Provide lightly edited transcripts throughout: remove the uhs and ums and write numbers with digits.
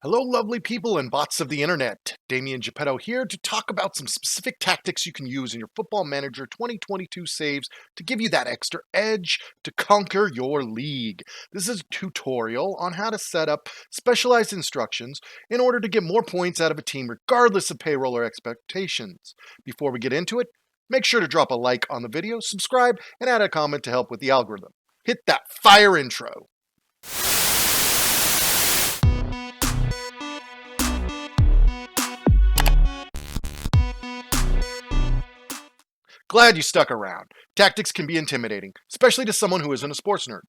Hello, lovely people and bots of the internet. Damian Geppetto here to talk about some specific tactics you can use in your Football Manager 2022 saves to give you that extra edge to conquer your league. This is a tutorial on how to set up specialized instructions in order to get more points out of a team regardless of payroll or expectations. Before we get into it, make sure to drop a like on the video, subscribe, and add a comment to help with the algorithm. Hit that fire intro. Glad you stuck around. Tactics can be intimidating, especially to someone who isn't a sports nerd.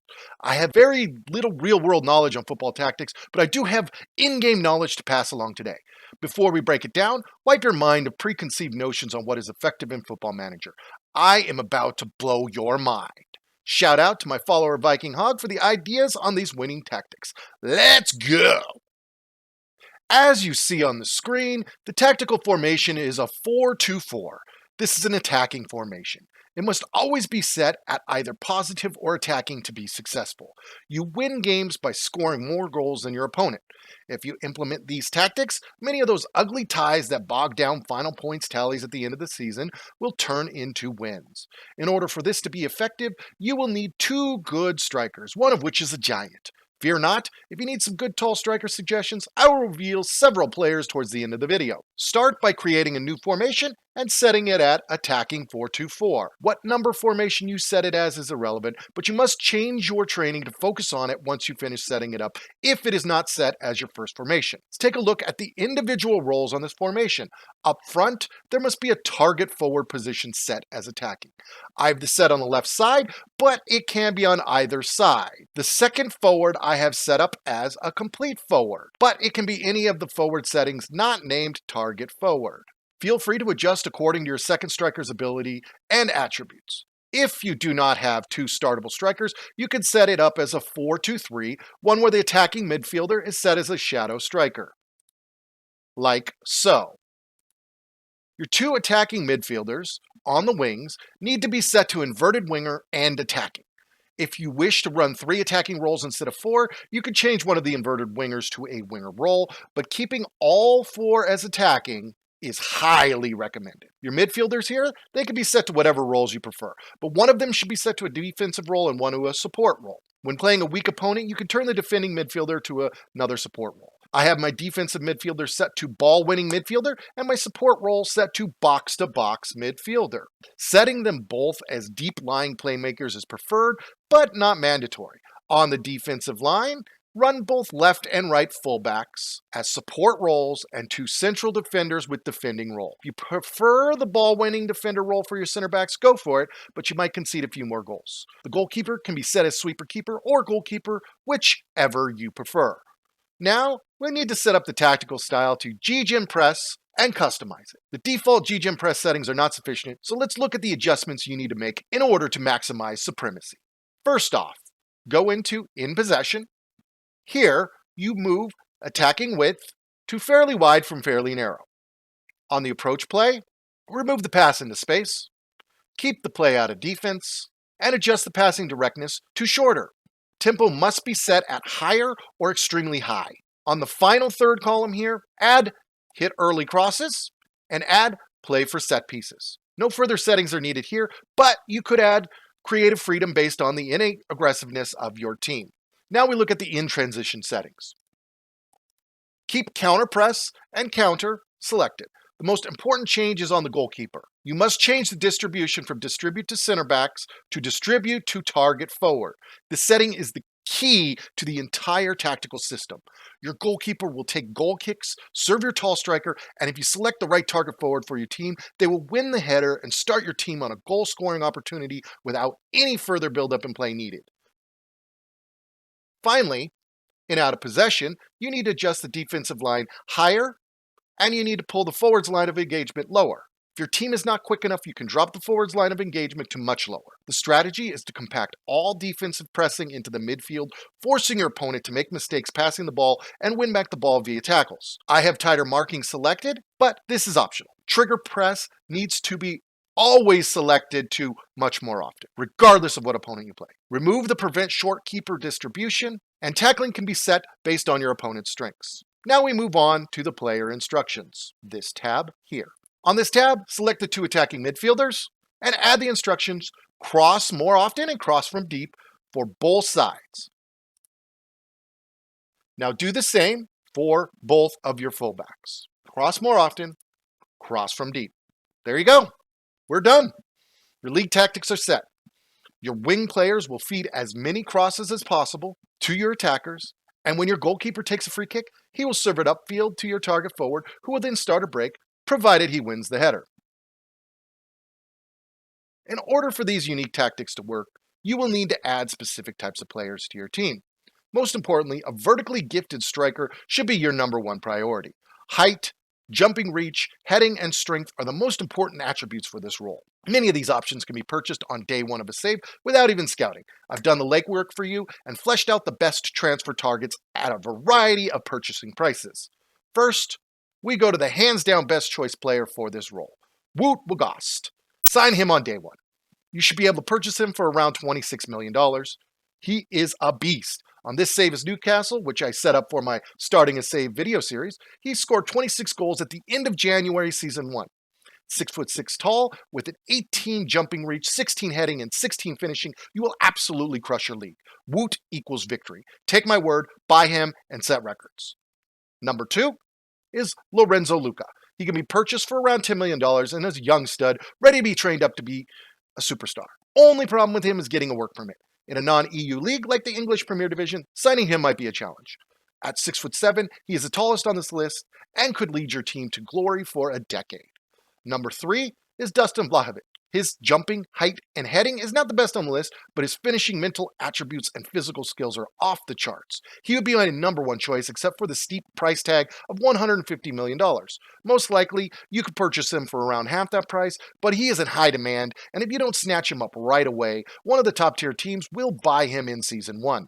I have very little real-world knowledge on football tactics, but I do have in-game knowledge to pass along today. Before we break it down, wipe your mind of preconceived notions on what is effective in Football Manager. I am about to blow your mind. Shout out to my follower Vikinghaag for the ideas on these winning tactics. Let's go! As you see on the screen, the tactical formation is a 4-2-4. This is an attacking formation. It must always be set at either positive or attacking to be successful. You win games by scoring more goals than your opponent. If you implement these tactics, many of those ugly ties that bog down final points tallies at the end of the season will turn into wins. In order for this to be effective, you will need two good strikers, one of which is a giant. Fear not, if you need some good tall striker suggestions, I will reveal several players towards the end of the video. Start by creating a new formation and setting it at attacking 4-2-4. What number formation you set it as is irrelevant, but you must change your training to focus on it once you finish setting it up if it is not set as your first formation. Let's take a look at the individual roles on this formation. Up front, there must be a target forward position set as attacking. I have the set on the left side, but it can be on either side. The second forward I have set up as a complete forward, but it can be any of the forward settings not named target forward. Feel free to adjust according to your second striker's ability and attributes. If you do not have two startable strikers, you can set it up as a 4-2-3, one where the attacking midfielder is set as a shadow striker. Like so. Your two attacking midfielders on the wings need to be set to inverted winger and attacking. If you wish to run 3 attacking roles instead of 4, you could change one of the inverted wingers to a winger role, but keeping all 4 as attacking is highly recommended. Your midfielders here, they can be set to whatever roles you prefer, but one of them should be set to a defensive role and one to a support role. When playing a weak opponent, you can turn the defending midfielder to another support role. I have my defensive midfielder set to ball-winning midfielder and my support role set to box-to-box midfielder. Setting them both as deep-lying playmakers is preferred, but not mandatory. On the defensive line, run both left and right fullbacks as support roles and 2 central defenders with defending role. If you prefer the ball-winning defender role for your center backs, go for it, but you might concede a few more goals. The goalkeeper can be set as sweeper keeper or goalkeeper, whichever you prefer. Now, we need to set up the tactical style to G-Gym Press and customize it. The default G-Gym Press settings are not sufficient, so let's look at the adjustments you need to make in order to maximize supremacy. First off, go into In Possession. Here, you move attacking width to fairly wide from fairly narrow. On the approach play, remove the pass into space, keep the play out of defense, and adjust the passing directness to shorter. Tempo must be set at higher or extremely high. On the final third column here, add hit early crosses and add play for set pieces. No further settings are needed here, but you could add creative freedom based on the innate aggressiveness of your team. Now we look at the in-transition settings. Keep counter press and counter selected. The most important change is on the goalkeeper. You must change the distribution from distribute to center backs to distribute to target forward. This setting is the key to the entire tactical system. Your goalkeeper will take goal kicks, serve your tall striker, and if you select the right target forward for your team, they will win the header and start your team on a goal-scoring opportunity without any further build-up and play needed. Finally, in out of possession, you need to adjust the defensive line higher and you need to pull the forwards line of engagement lower. If your team is not quick enough, you can drop the forwards line of engagement to much lower. The strategy is to compact all defensive pressing into the midfield, forcing your opponent to make mistakes passing the ball and win back the ball via tackles. I have tighter marking selected, but this is optional. Trigger press needs to be always selected to much more often, regardless of what opponent you play. Remove the prevent short keeper distribution, and tackling can be set based on your opponent's strengths. Now we move on to the player instructions, this tab here. On this tab, select the two attacking midfielders and add the instructions cross more often and cross from deep for both sides. Now do the same for both of your fullbacks. Cross more often, cross from deep. There you go. We're done. Your league tactics are set. Your wing players will feed as many crosses as possible to your attackers, and when your goalkeeper takes a free kick, he will serve it upfield to your target forward, who will then start a break, provided he wins the header. In order for these unique tactics to work, you will need to add specific types of players to your team. Most importantly, a vertically gifted striker should be your number one priority. Height, jumping reach, heading, and strength are the most important attributes for this role. Many of these options can be purchased on day one of a save without even scouting. I've done the legwork for you and fleshed out the best transfer targets at a variety of purchasing prices. First, we go to the hands down best choice player for this role, Wout Weghorst. Sign him on day one. You should be able to purchase him for around $26 million. He is a beast. On this Save as Newcastle, which I set up for my Starting a Save video series, he scored 26 goals at the end of January season 1. 6'6" tall, with an 18 jumping reach, 16 heading, and 16 finishing, you will absolutely crush your league. Woot equals victory. Take my word, buy him, and set records. Number 2 is Lorenzo Luca. He can be purchased for around $10 million and is a young stud, ready to be trained up to be a superstar. Only problem with him is getting a work permit. In a non-EU league like the English Premier Division, signing him might be a challenge. At 6'7", he is the tallest on this list and could lead your team to glory for a decade. Number 3 is Dusan Vlahovic. His jumping, height, and heading is not the best on the list, but his finishing, mental attributes, and physical skills are off the charts. He would be my number one choice, except for the steep price tag of $150 million. Most likely, you could purchase him for around half that price, but he is in high demand, and if you don't snatch him up right away, one of the top-tier teams will buy him in Season 1.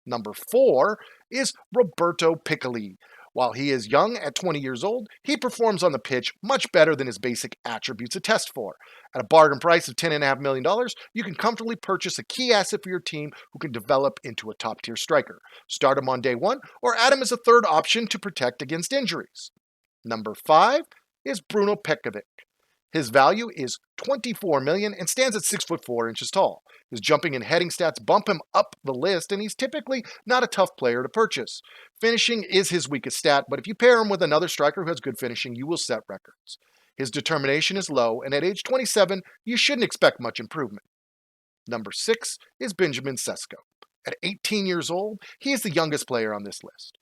Number 4 is Roberto Piccoli. While he is young at 20 years old, he performs on the pitch much better than his basic attributes attest for. At a bargain price of $10.5 million, you can comfortably purchase a key asset for your team who can develop into a top-tier striker. Start him on day one, or add him as a third option to protect against injuries. Number 5 is Bruno Pekovic. His value is $24 million and stands at 6'4" tall. His jumping and heading stats bump him up the list, and he's typically not a tough player to purchase. Finishing is his weakest stat, but if you pair him with another striker who has good finishing, you will set records. His determination is low, and at age 27, you shouldn't expect much improvement. Number 6 is Benjamin Sesko. At 18 years old, he is the youngest player on this list.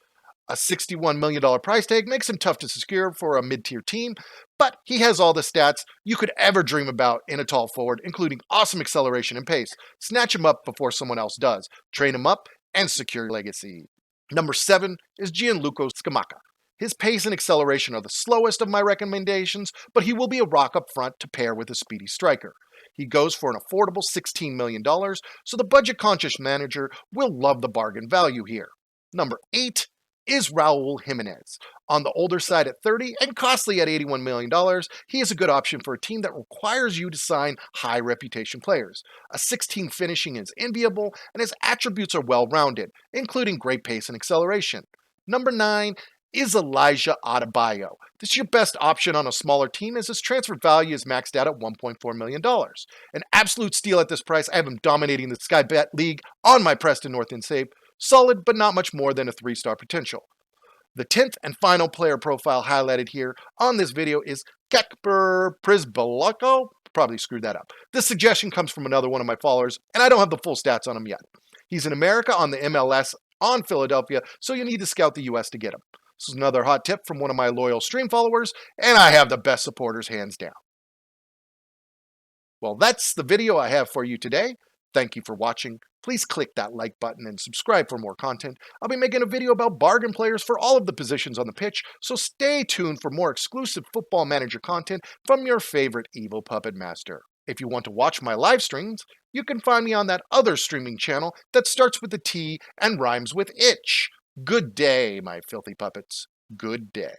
A $61 million price tag makes him tough to secure for a mid-tier team, but he has all the stats you could ever dream about in a tall forward, including awesome acceleration and pace. Snatch him up before someone else does. Train him up and secure your legacy. Number 7 is Gianluca Scamacca. His pace and acceleration are the slowest of my recommendations, but he will be a rock up front to pair with a speedy striker. He goes for an affordable $16 million, so the budget-conscious manager will love the bargain value here. Number 8 is Raul Jimenez. On the older side at 30 and costly at $81 million, he is a good option for a team that requires you to sign high reputation players. A 16 finishing is enviable, and his attributes are well-rounded, including great pace and acceleration. Number 9 is Elijah Adebayo. This is your best option on a smaller team, as his transfer value is maxed out at $1.4 million. An absolute steal at this price. I have him dominating the Sky Bet League on my Preston North End save. Solid, but not much more than a 3-star potential. The 10th and final player profile highlighted here on this video is Kacper Przybyłko. Probably screwed that up. This suggestion comes from another one of my followers, and I don't have the full stats on him yet. He's in America on the MLS on Philadelphia, so you need to scout the US to get him. This is another hot tip from one of my loyal stream followers, and I have the best supporters hands down. Well, that's the video I have for you today. Thank you for watching. Please click that like button and subscribe for more content. I'll be making a video about bargain players for all of the positions on the pitch, so stay tuned for more exclusive Football Manager content from your favorite evil puppet master. If you want to watch my live streams, you can find me on that other streaming channel that starts with a T and rhymes with itch. Good day, my filthy puppets. Good day.